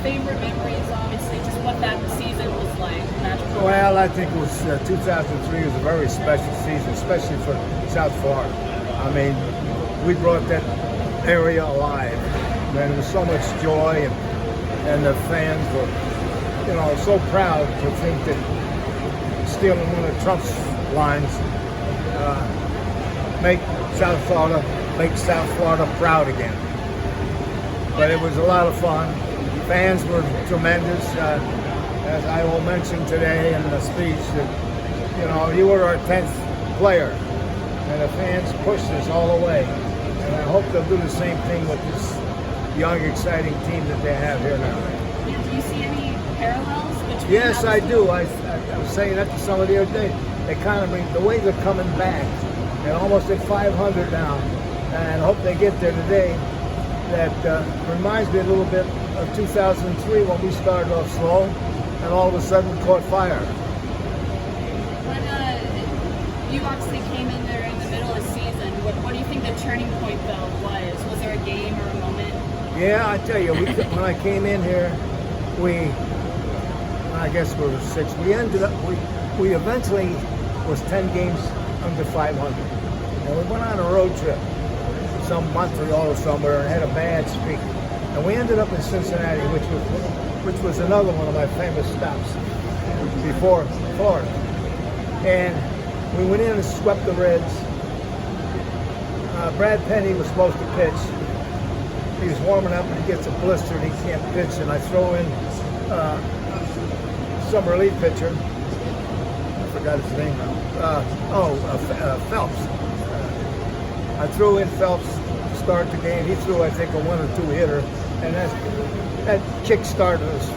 favorite memories, obviously, just what that season was like. Magical. Well, I think it was 2003 was a very special season, especially for South Florida. I mean, we brought that area alive. Man, there was so much joy, and the fans were, so proud to think that stealing one of Trump's lines make South Florida proud again. But it was a lot of fun. Fans were tremendous. As I will mention today in the speech, that you were our 10th player, and the fans pushed us all the way. And I hope they'll do the same thing with this young, exciting team that they have here now. Do you see any parallels between? Yes, I do. I was saying that to somebody the other day. They kind of the way they're coming back. They're almost at 500 now, and I hope they get there today. That reminds me a little bit of 2003 when we started off slow, and all of a sudden caught fire. When you obviously came in there in the middle of the season, what do you think the turning point though was? Was there a game or a moment? Yeah, I tell you, when I came in here, I guess we were 6. We ended up, we eventually was 10 games under 500. And we went on a road trip, some Montreal or somewhere, and had a bad streak. And we ended up in Cincinnati, which was another one of my famous stops before Florida. And we went in and swept the Reds. Brad Penny was supposed to pitch. He was warming up and he gets a blister and he can't pitch. And I throw in some relief pitcher. I forgot his name now. Phelps. I threw in Phelps to start the game. He threw, I think, a 1 or 2 hitter. And that kick started us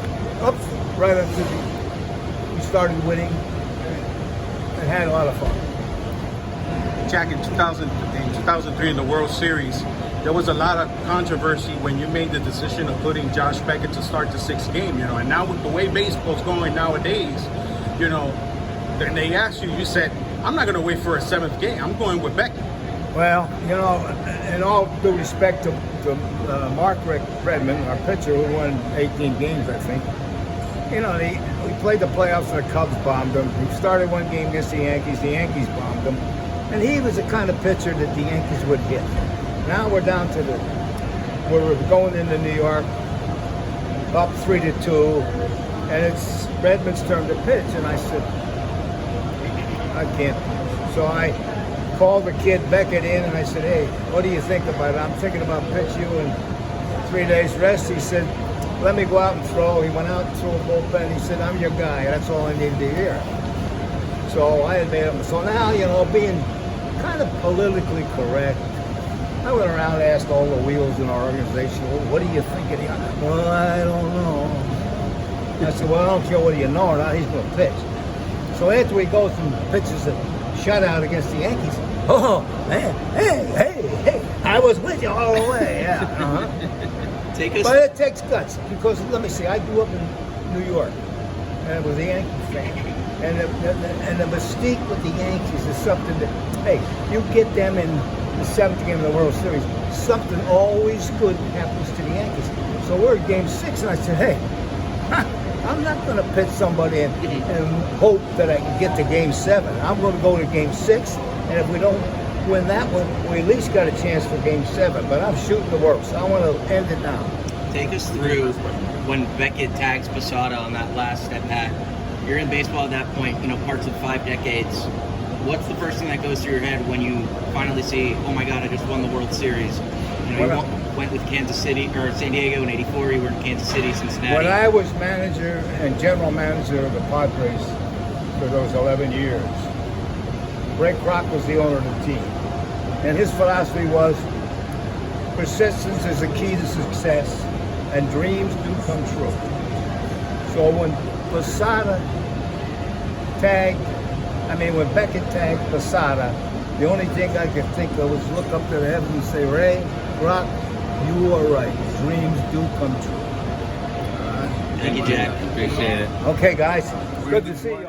up right until we started winning and had a lot of fun. Jack, in 2003 in the World Series, there was a lot of controversy when you made the decision of putting Josh Beckett to start the 6th game, and now with the way baseball's going nowadays, and they asked you, you said, I'm not going to wait for a 7th game, I'm going with Beckett. Well, in all due respect to Mark Redmond, our pitcher, who won 18 games, I think, we played the playoffs and the Cubs bombed him. We started one game against the Yankees bombed him. And he was the kind of pitcher that the Yankees would hit. Now we're down to we're going into New York, up 3-2, and it's Redmond's turn to pitch. And I said, I can't. So I called the kid Beckett in and I said, hey, what do you think about it? I'm thinking about pitch you in 3 days rest. He said, let me go out and throw. He went out and threw a bullpen. He said, I'm your guy. That's all I needed to hear. So I had made him. So now, being kind of politically correct, I went around and asked all the wheels in our organization, well, what do you think of him? Well, I don't know. I said, well, I don't care whether you know or not, he's going to pitch. So after he goes and pitches a shutout against the Yankees, oh, man, hey, I was with you all the way, yeah. Uh-huh. But it takes guts, because, let me see, I grew up in New York, and I was a Yankee fan. And the mystique with the Yankees is something that, hey, you get them in the 7th game of the World Series, something always good happens to the Yankees. So we're at game 6, and I said, hey, I'm not going to pitch somebody and hope that I can get to game 7. I'm going to go to game 6, and if we don't win that one, we at least got a chance for game 7. But I'm shooting the works. I want to end it now. Take us through when Beckett tags Posada on that last at bat. You're in baseball at that point, parts of 5 decades. What's the first thing that goes through your head when you finally see, oh my God, I just won the World Series? You went with Kansas City, or San Diego in '84, you were in Kansas City, Cincinnati. When I was manager and general manager of the Padres for those 11 years, Ray Kroc was the owner of the team. And his philosophy was, persistence is the key to success, and dreams do come true. So when when Beckett tagged Posada, the only thing I could think of was look up to the heavens and say, Ray, Rock, you are right. Dreams do come true. Thank you, Jack. Appreciate it. Okay, guys. Good to see you.